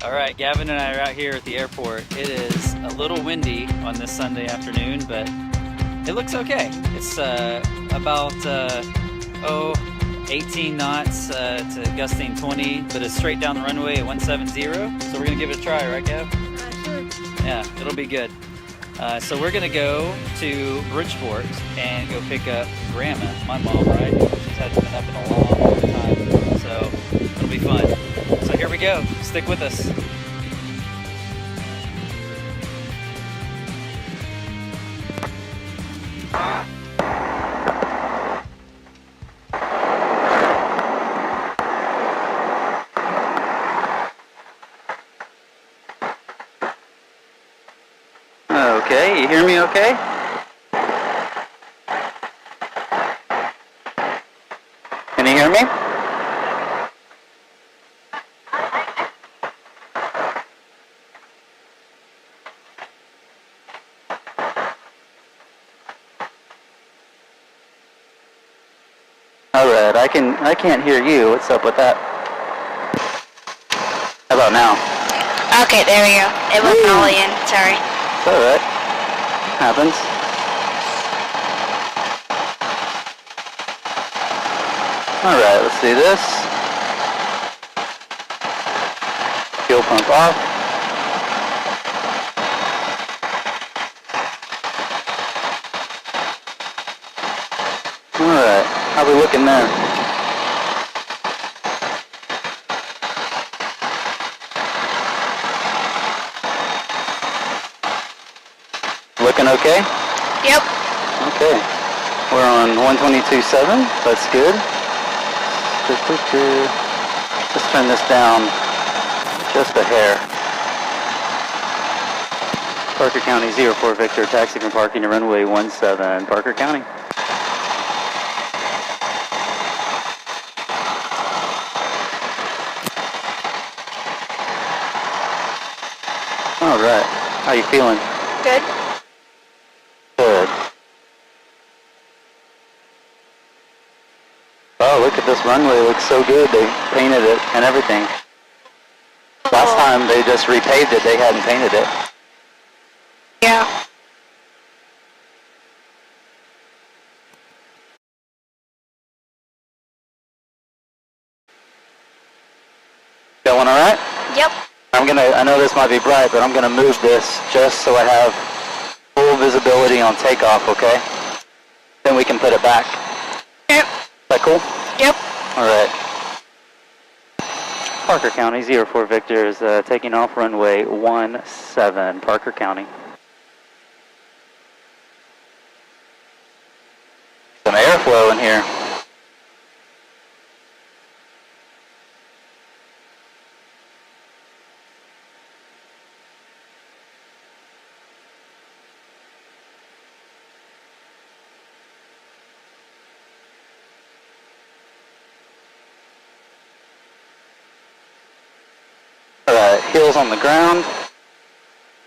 All right, Gavin and I are out here at the airport. It is a little windy on this Sunday afternoon, but it looks okay. It's about 18 knots to gusting 20, but it's straight down the runway at 170. So we're gonna give it a try, right, Gav? Sure. Yeah, it'll be good. So we're gonna go to Bridgeport and go pick up Grandma, my mom, right? She's hasn't been up in a long time, so it'll be fun. So here we go. Stick with us. Okay, you hear me okay? Can you hear me? Alright, I can't hear you. What's up with that? How about now? Okay, there we go. It wasn't all in. Sorry. It's alright. Happens. Alright, let's do this. Fuel pump off. Alright, how we looking there? Looking okay? Yep. Okay. We're on 122.7. That's good. Let's turn this down just a hair. Parker County 04 Victor, taxi from parking to runway 17, Parker County. All right. How you feeling? Good. Good. Oh, look at this runway. It looks so good. They painted it and everything. Last time they just repaved it. They hadn't painted it. Yeah. Going all right? Yep. I know this might be bright, but I'm gonna move this just so I have full visibility on takeoff, okay? Then we can put it back. Yep. Is that cool? Yep. All right. Parker County 04 Victor is taking off runway 17, Parker County. Some airflow in here. Alright, heels on the ground.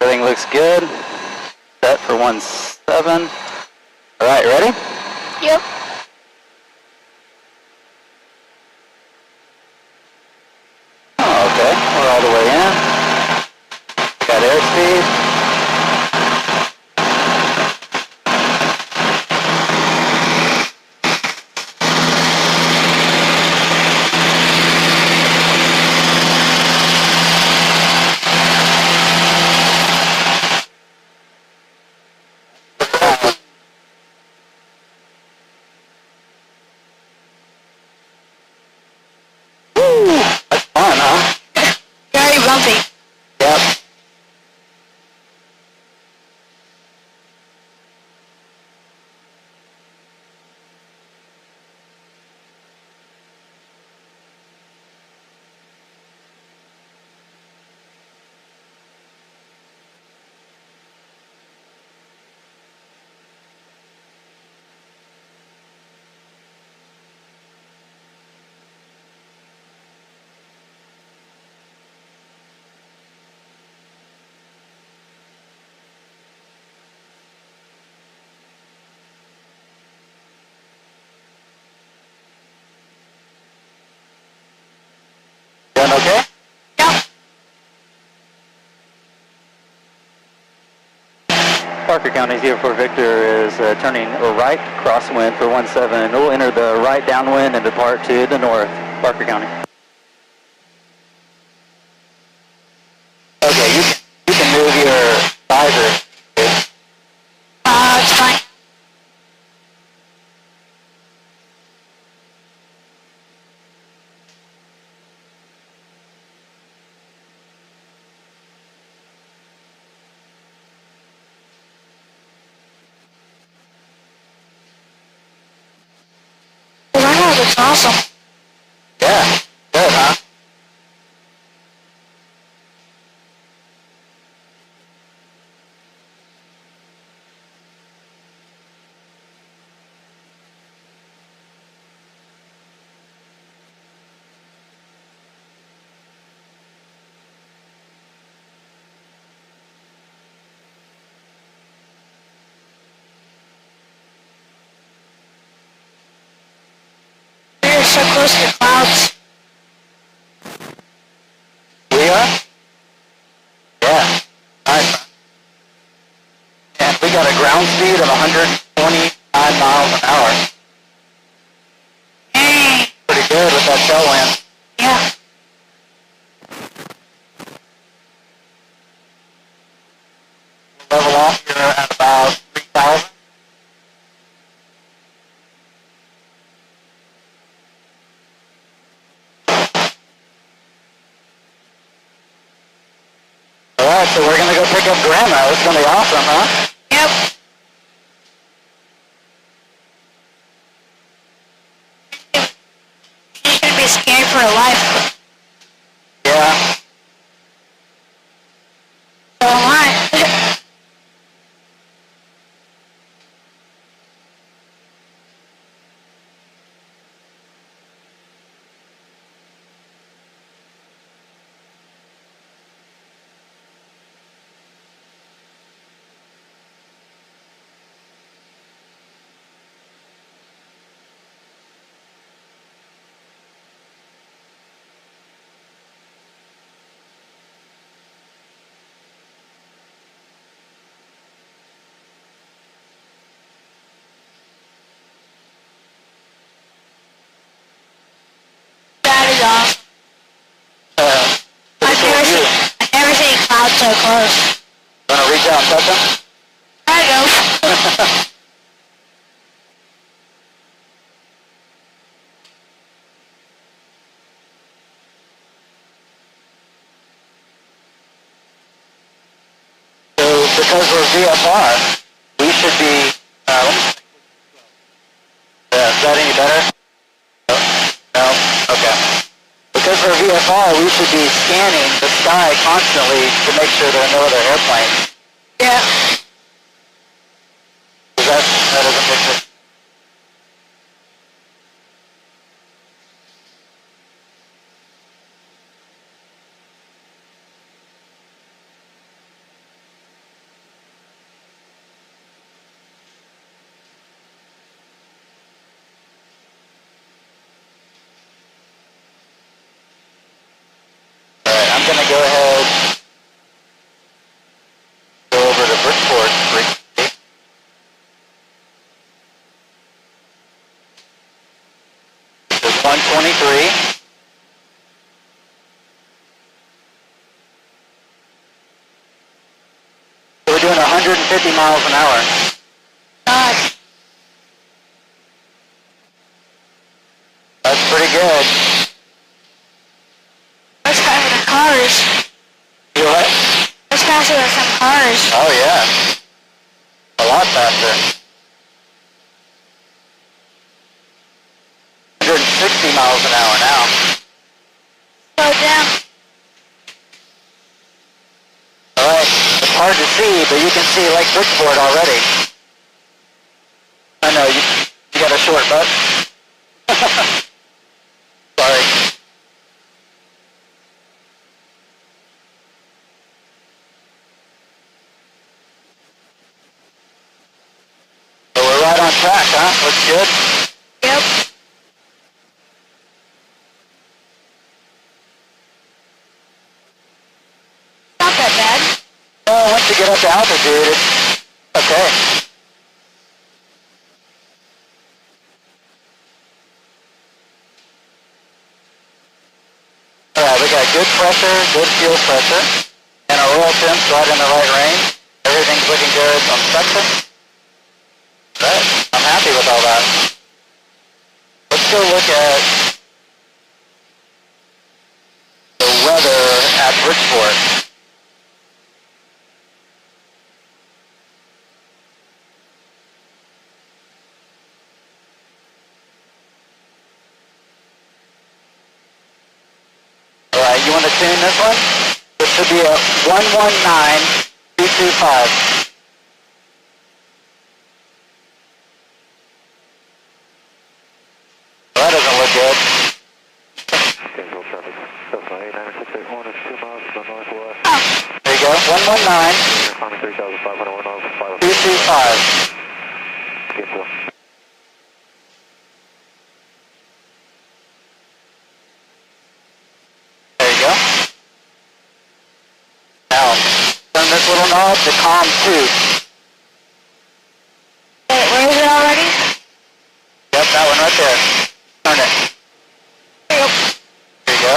Everything looks good. Set for 17. Alright, ready? Yep. Oh, okay, we're all the way in. Got airspeed. That's fun, huh? Very bumpy. Yep. Doing okay? Yep. Parker County, 04 Victor is turning right crosswind for 17. We'll enter the right downwind and depart to the north, Parker County. Okay, you can move your visor. It's fine. Wow, that's awesome. Yeah, good, huh? We're so close to the clouds. We are? Yeah, nice. And we got a ground speed of 129 miles an hour. Hey. Pretty good with that tailwind. Yeah. Level off here at about 3,000. Alright, so we're going to go pick up Grandma. It's going to be awesome, huh? Yep. She's gonna be scared for her life. Yeah. So am I. That is awesome. I've never seen clouds so close. Want to reach out and touch them? There you go. So, because we're VFR, we should be, is that any better? No? Okay. Because we're VFR, we should be scanning the sky constantly to make sure there are no other airplanes. Yeah. That doesn't make sense. Alright, I'm going to go ahead, go over to Bridgeport briefly. This is 123. So we're doing 150 miles an hour. God. That's pretty good. That's faster than cars. You know what? That's faster than some cars. Oh yeah. A lot faster. 160 miles an hour now. Slow down. Alright, it's hard to see, but you can see Lake Bridgeport already. I know, you got a short butt. Sorry. So we're right on track, huh? Looks good. Yep. Not that bad. Well, once you get up to altitude, it's Okay. Alright, we got good pressure, good fuel pressure, and our oil temps right in the right range. Everything's looking good on suction. Right, I'm happy with all that. Let's go look at the weather at Bridgeport. Alright, you want to tune this one? It should be at 119225. That doesn't look good. Schedule traffic. Cessna 89681 is 2 miles to the northwest. There you go, 119. Climbing 3,500, 225. Schedule. There you go. Now, turn this little knob to COM 2. Wait, where is it already? Yep, that one right there. Turn it. There There you go.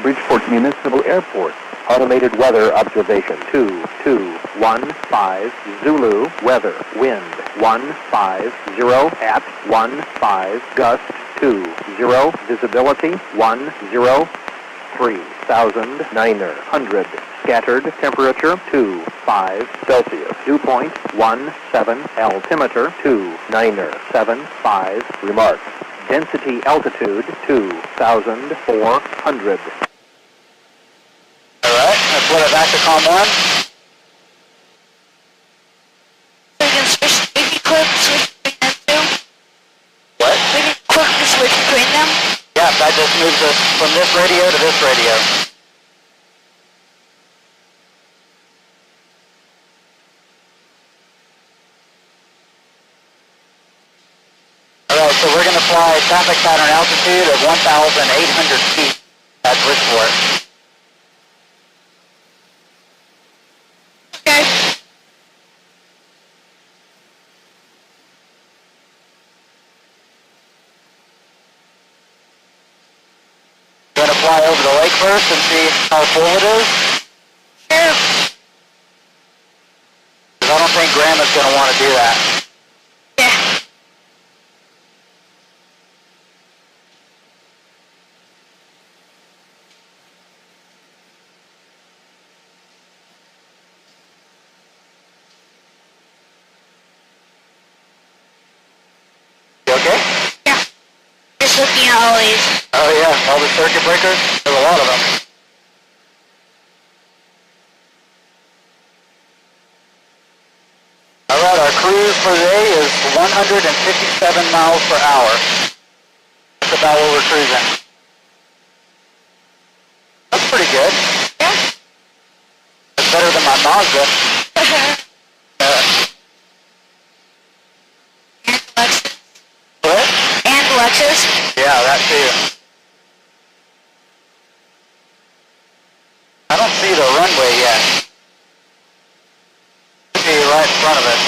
Bridgeport Municipal Airport. Automated weather observation 2215 Zulu weather wind 150 at 15 gust 20 visibility 103,900 scattered temperature 25 Celsius dew point 17 altimeter 2975 remarks density altitude 2,400. Alright, let's put it back to COM 1. we can switch, we can click switch between them two. What? We can click the switch between them. Yeah, that just moves us from this radio to this radio. Alright, so we're going to fly traffic pattern altitude of 1,800 feet at Bridgeport. Okay. We're going to fly over the lake first and see how full it is. Sure. Because I don't think Grandma's going to want to do that. Yeah. You okay? Yeah. Just looking at all these. Oh yeah, all the circuit breakers. There's a lot of them. Alright, our cruise for today is 157 miles per hour. That's about what we're cruising. That's pretty good. Yeah. That's better than my Mazda. And Lexus. What? And Lexus. Yeah, that too. I don't see the runway yet. See right in front of it.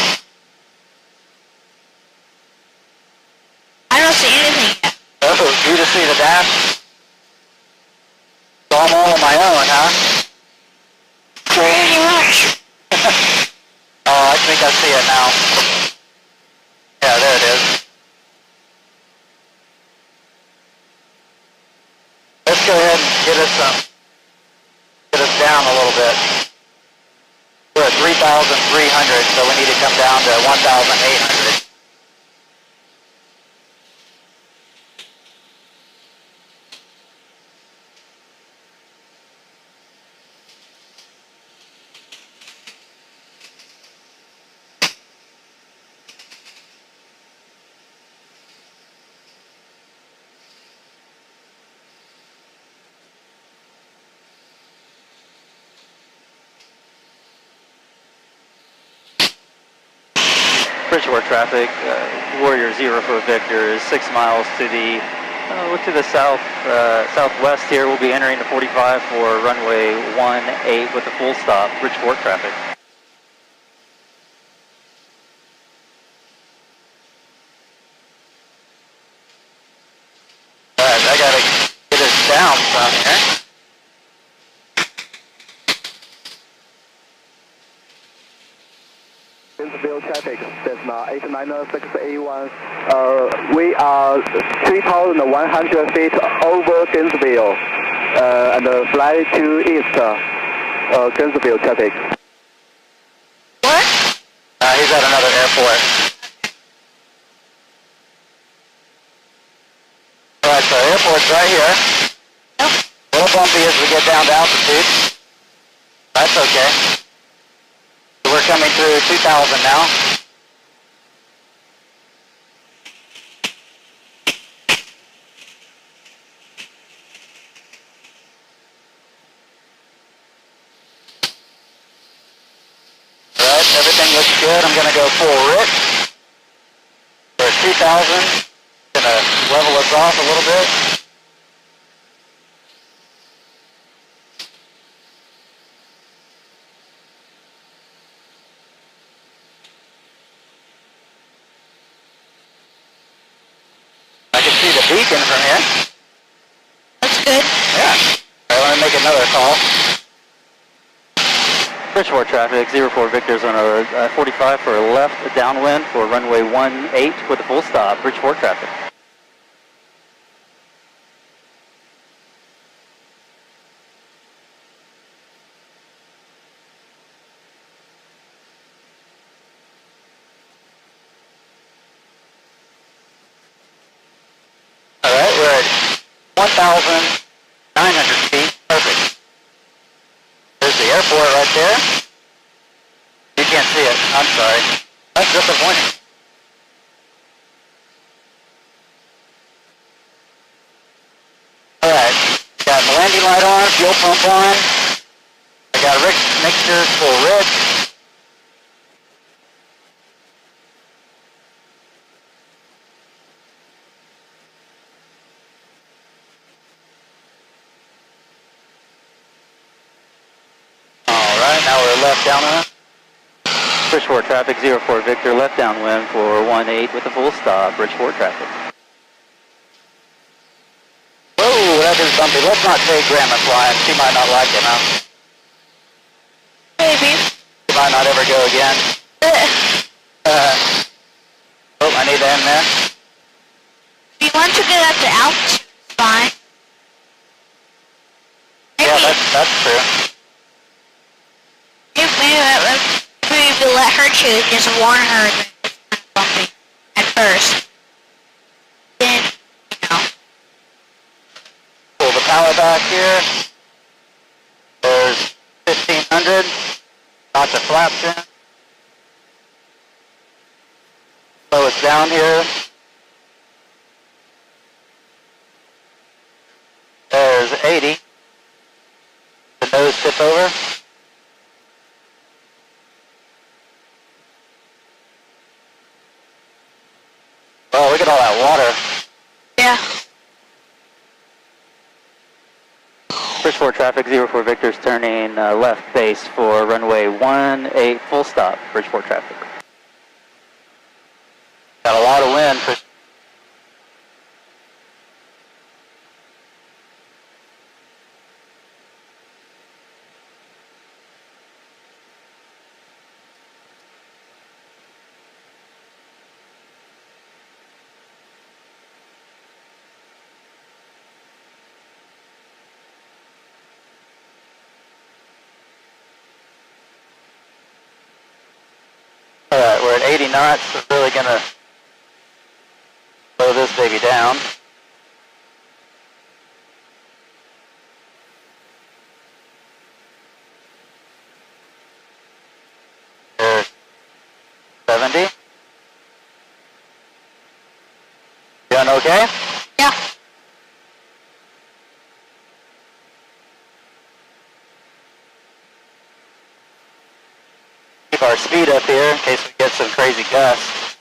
I don't see anything yet. Oh, you just see the dash? So I'm all on my own, huh? Pretty much. Oh, I think I see it now. Yeah, there it is. Let's go ahead and get us down a little bit. We're at 3,300, so we need to come down to 1,800. Bridgeport traffic, Warrior 0 for Victor is 6 miles to the Look to the south, southwest here. We'll be entering the 45 for runway 18 with a full stop, Bridgeport traffic. Alright, I gotta get us down from here. Gainesville traffic, Cessna 896A1. We are 3,100 feet over Gainesville and fly to east, Gainesville traffic. What? He's at another airport. Alright, so airport's right here. Nope. A little bumpy as we get down to altitude. That's okay. We're coming through 2,000 now. Alright, everything looks good. I'm going to go full rip. We're at 2,000. Going to level us off a little bit. I can see the beacon from here. That's good. Yeah. I want to make another call. Bridgeport traffic, 04 Victor's on a 45 for a left downwind for runway 18 with a full stop, Bridgeport traffic. Alright, we're at 1,900 feet. Perfect. There's the airport right there. You can't see it. I'm sorry. That's disappointing. Alright. Got my landing light on, fuel pump on. I got mixtures for red. Alright, now we're left downwind. Bridgeport traffic, 04 Victor, left downwind for 18 with a full stop, Bridgeport traffic. Whoa, that is bumpy. Let's not take Grandma flying. She might not like it, huh? Maybe. She might not ever go again. Oh, I need to end there. If you want to get up to altitude, it's fine. Yeah, that's true. Maybe let her choose, just warn her that it's kind of bumpy at first. Then, you know. Pull the power back here. There's 1,500. Knock the flaps in. Slow us down here. There's 80. The nose tip over. Oh, look at all that water. Yeah. Bridgeport traffic, 04 Victor's turning left base for runway 18 full stop, Bridgeport traffic. Got a lot of wind. Alright, we're at 80 knots. We're really gonna slow this baby down. There's 70. Doing okay? Yeah. Keep our speed up here in case we get some crazy gusts.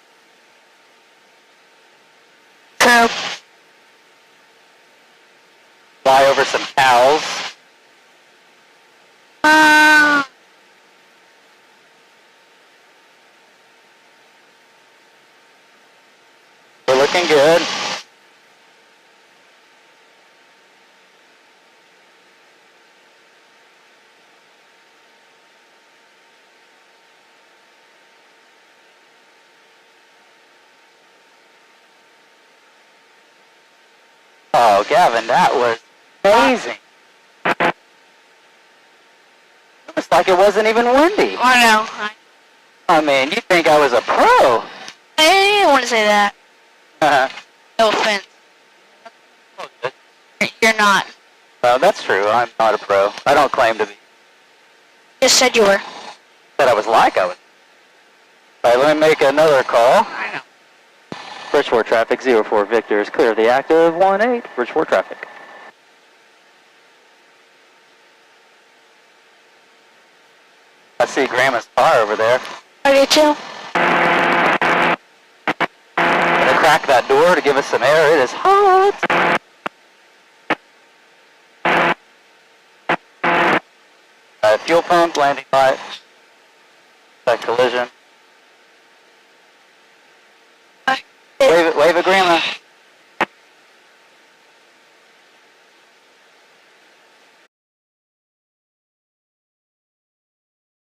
True. fly over some cows. We're looking good. Oh, Gavin, that was amazing. It was like it wasn't even windy. I know. I mean, you think I was a pro. I didn't want to say that. No offense. You're not. Well, that's true. I'm not a pro. I don't claim to be. Just said you were. Said I was like I was. All right, let me make another call. I know. Bridgeport traffic 04 Victor is clear of the active 18 Bridgeport traffic. I see Grandma's car over there. I do too. Gonna crack that door to give us some air. It is hot. Fuel pump, landing light. That collision. Wave at Grandma.